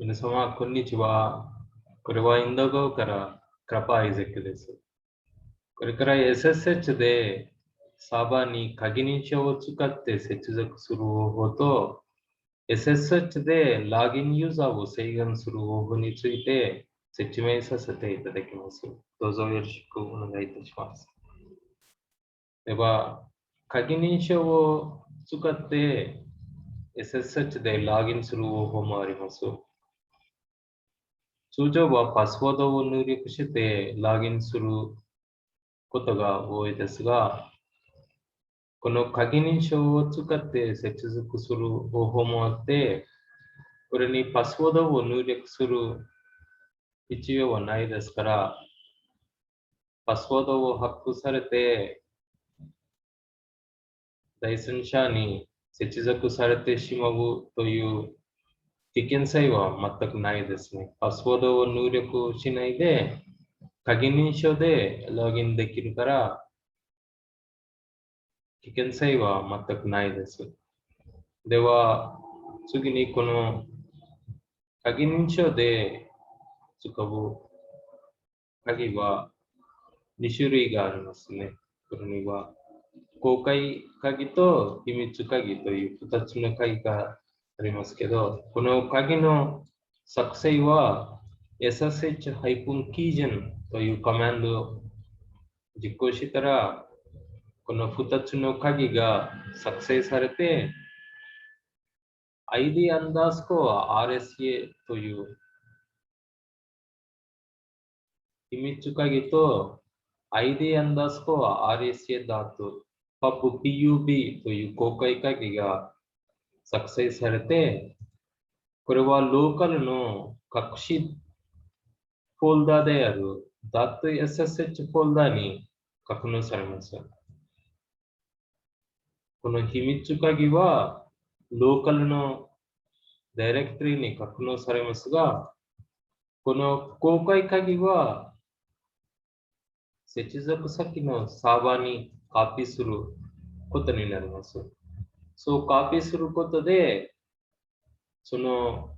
皆様、こんにちは。これはインド語からクラパアイゼックです。これから SSH でサーバーに鍵認証を使って接続する方法と SSH でログインユーザーを制限する方法について説明させていただきます。どうぞよろしくお願いいたします。では、鍵認証を使って SSH でログインする方法もあります。通常はパスワードを入力してログインすることが多いですが、この鍵認証を使って接続する方法もあって、これにパスワードを入力する必要はないですから、パスワードをハックされて、第三者に接続されてしまうという危険性は全くないですね。パスワードを入力しないで、鍵認証でログインできるから、危険性は全くないです。では、次にこの鍵認証で使う鍵は2種類がありますね。これには公開鍵と秘密鍵という2つの鍵がありますけど、この鍵の作成は ssh-keygen というコマンドを実行したら、この2つの鍵が作成されて、ID アンダースコア RSA という秘密鍵と ID アンダースコア RSA だと PUB という公開鍵が作成されて、これはローカルの隠しフォルダである .ssh フォルダに格納されます。この秘密鍵はローカルのダイレクトリに格納されますが、この公開鍵は接続先のサーバーにコピーすることになります。そうコピーすることで、その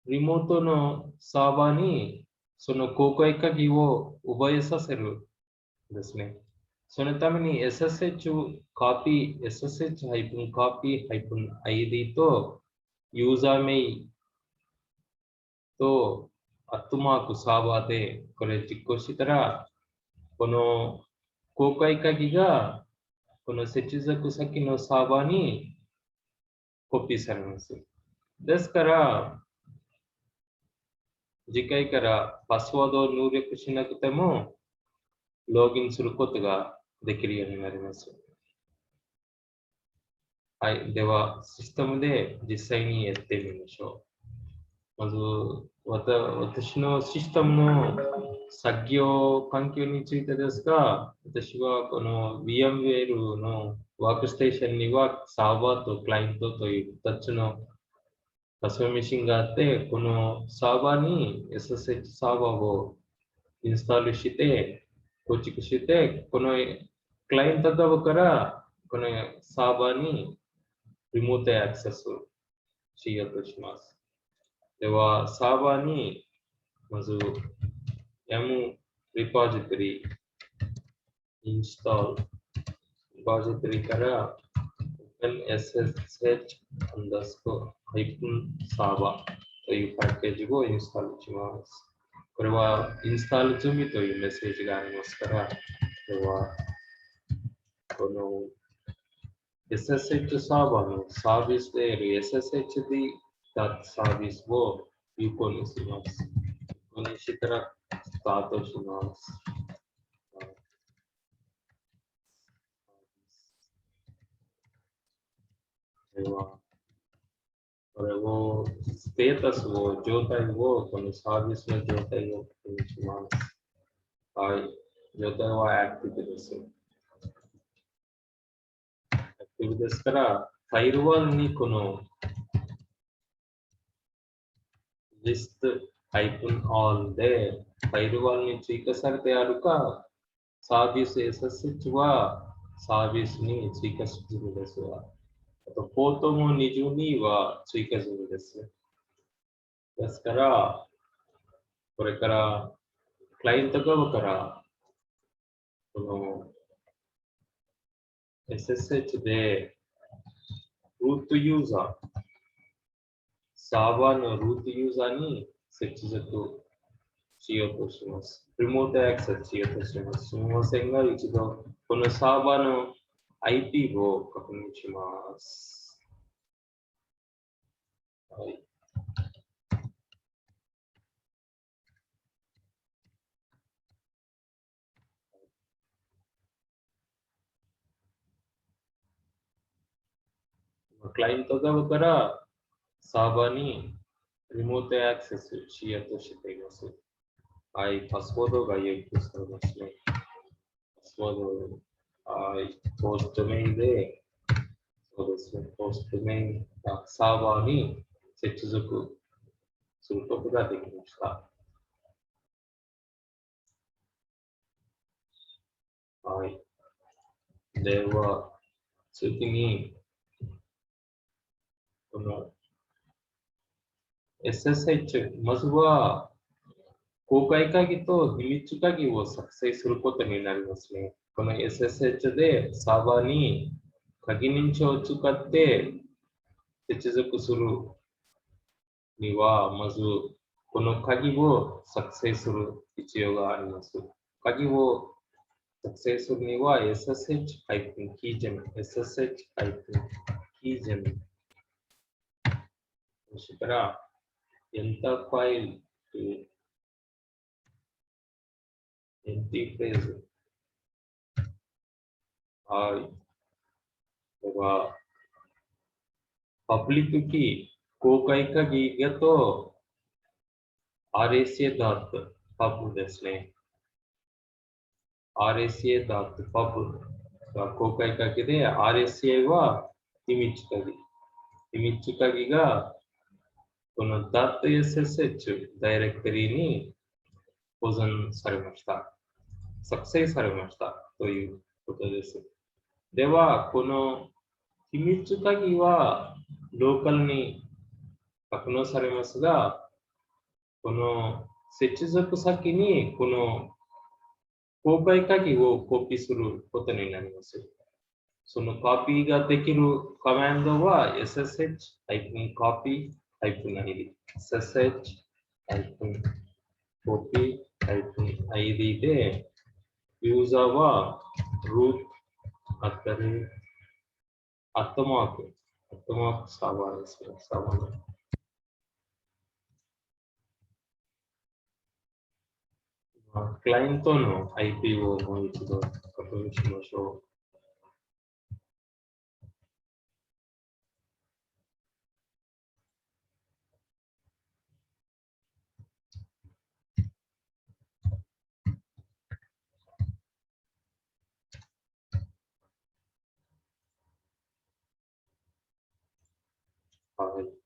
リモートのサーバーにその公開鍵を覚えさせるんですね。そのために SSH コピー、SSH-copy-id とユーザー名とアットマークサーバーでこれ実行したら、この公開鍵がこの接続先のサーバーにコピーされます。ですから、次回からパスワードを入力しなくても、ログインすることができるようになります。はい。では、システムで実際にやってみましょう。まず、私のシステムの作業環境についてですが、私はこの VMware のワークステーションにはサーバーとクライアントという2つの仮想ミシンがあって、このサーバーに SSH サーバーをインストールして、構築して、このクライアント側からこのサーバーにリモートアクセスしようとします。では、サーバーにまず M リポジトリインストールリポジトリから OpenSSH アンダースコア サーバーというパッケージをインストールします。これはインストール済みというメッセージがありますから、ではこの SSH サーバーのサービスである SSHD サービスを有効にします。有効にしたらスタートします。では、これを、ステータスを、状態を、このサービスの状態を確認します。はい。状態はアクティブです。アクティブですから、ファイルワンにこの list-all で、ファイルワンに追加されてあるか、サービス SSH はサービスに追加するですが、あとポートも22は追加するです。ですから、これからクライアント側から、この SSH でルートユーザー、サーバーのルートユーザーに接続しようとします。リモートアクセスしようとします。すみませんが、一度このサーバーの IP を確認します。はい。クライアント側からサーバーにリモートアクセスしようとしています。はい、パスワードが要求されますね。パスワード、はい、ポストメインで、そうですね、ポストメインサーバーに接続することができました。はい。では、次に、この SSH、まずは公開鍵と秘密鍵を作成することになりますね。この SSH でサーバーに鍵認証を使って接続するには、まずこの鍵を作成する必要があります。鍵を作成するには SSH-keygen、SSH-keygen、そしたら Enter file to empty phrase。はい。では、パブリックキー、公開鍵だと rsa.pub ですね。rsa.pub が公開鍵で、RSA は秘密鍵。秘密鍵がこの .ssh ダイレクトリに保存されました。作成されましたということです。では、この秘密鍵はローカルに格納されますが、この接続先にこの公開鍵をコピーすることになります。そのコピーができるコマンドは ssh-copy-id ssh-copy-id で、ユーザーは root アットマークサーバーですね。サーバーのクライアントの IP をもう一度確認しましょう。はい。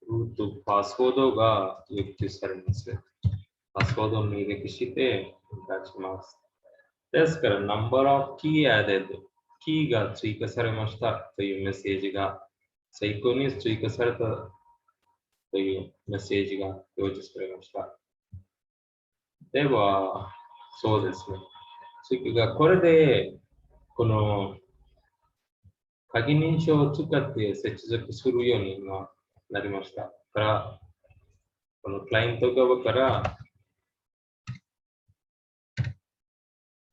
ルートパスワードが要求されます。パスワードを入力して出します。ですから、number of key added、キーが追加されましたというメッセージが、最高に追加されたというメッセージが表示されました。では、そうですね。次が、これで、この鍵認証を使って接続するようになりました。から、このクライアント側から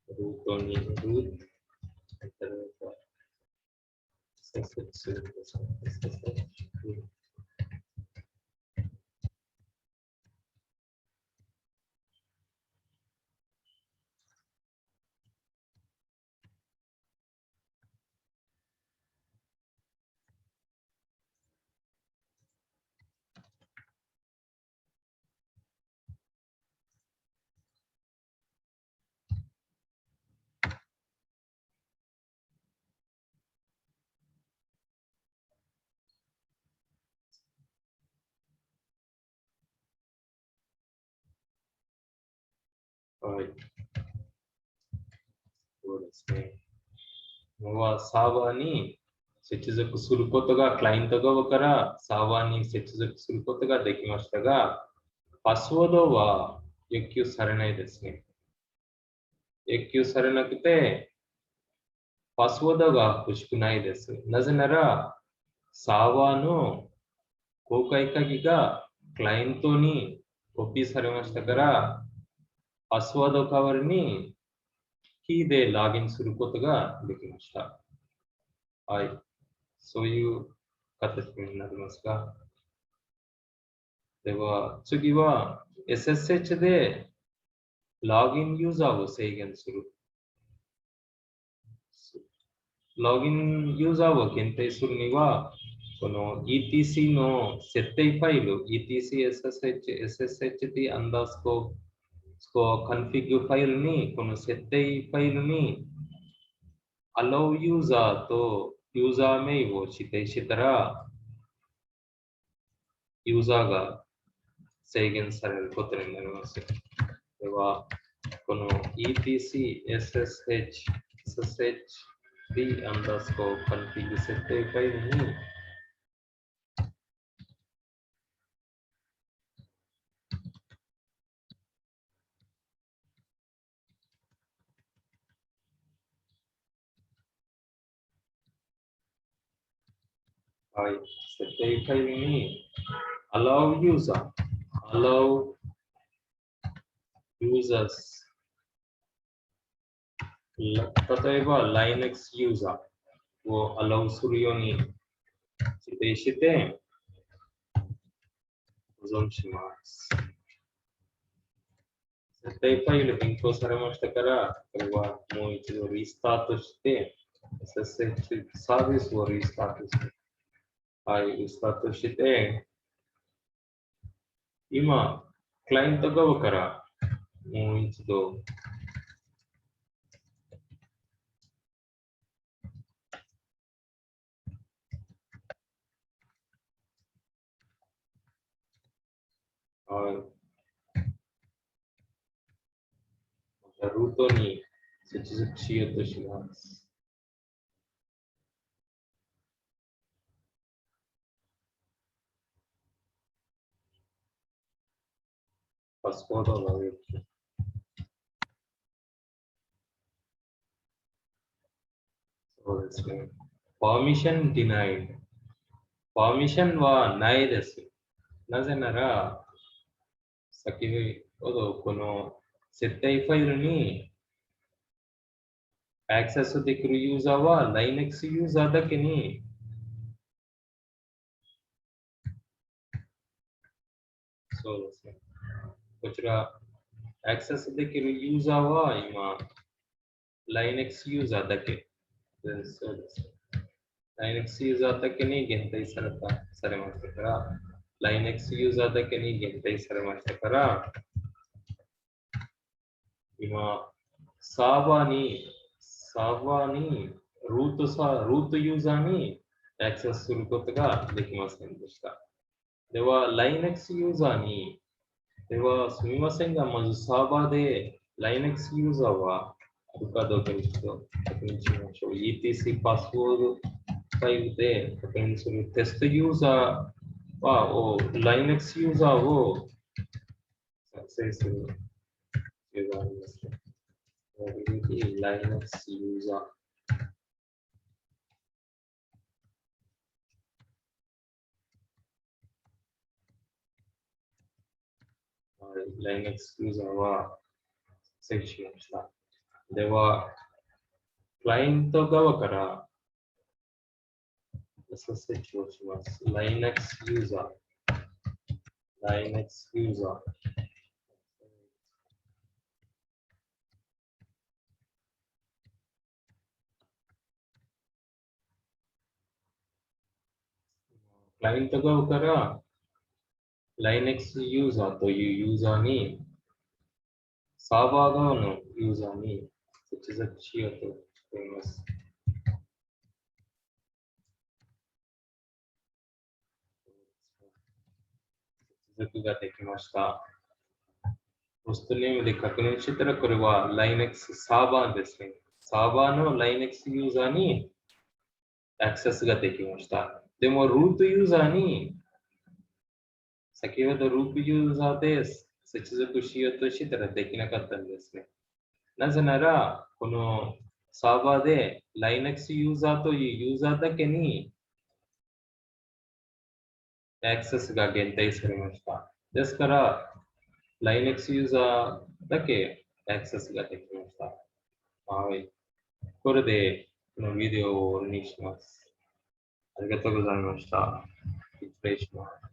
ルートに、ルート、接続するんですね。はい。そうですね。はサーバーに接続することが、クライアント側からサーバーに接続することができましたが、パスワードは要求されないですね。要求されなくて、パスワードが欲しくないです。なぜなら、サーバーの公開鍵がクライアントにコピーされましたから、パスワード代わりにキーでログインすることができました。はい。そういう形になりますが。では、次は SSH でログインユーザーを制限する。ログインユーザーを限定するには、この ETC の設定ファイル、ETC SSH、SSHD アンダースコー、コンフィグファイルに、この設定ファイルに Allow ユーザーとユーザー名を指定したら、ユーザーが制限されることになります。では、この ETC SSH SSHD アンダースコーコンフィグ設定ファイルにはい、設定ファイルに Allow users 例えば Linux ユーザーを Allow するように指定して保存します。設定ファイル変更されましたから、これはもう一度リスタートして、SSH サービスをリスタートして、はい、リスタートして、今、クライアント側からもう一度、はい、またルートに接続しようとします。パスワードを入れて。そうですね。パーミッション denied。パーミッションはないです。なぜなら、先ほどこの設定ファイルにアクセスできるユーザーは Linux ユーザーだけに、そうですね。こちら、アクセスできるユーザーは今、Linux ユーザーだけです。そうです。Linux ユーザーだけに限定されましたから、Linux ユーザーだけに限定されましたから、今、サーバーにルートユーザーにアクセスすることができませんでした。では、Linux ユーザーに、では、すみませんが、まずサーバーで Linux ユーザーはあるかどうかに確認しましょう。ETC パスワードファイルで確認するテストユーザーLinux ユーザーを作成する必要があります。Linux ユーザー。Linux ユーザーは作成しました。では、クライアント側から SSH をします。Linux ユーザー。Linux ユーザー。クライアント側から Linux ユーザーというユーザーに、サーバー側のユーザーに接続しようとしています。接続ができました。ホストネームで確認してたら、これは Linux サーバーですね。サーバーの Linux ユーザーにアクセスができました。でも、ルートユーザーに、先ほどルートユーザーで接続しようとしたらできなかったんですね。なぜなら、このサーバーで Linux ユーザーというユーザーだけにアクセスが限定されました。ですから、Linux ユーザーだけアクセスができました。はい。これでこのビデオを終わりにします。ありがとうございました。失礼します。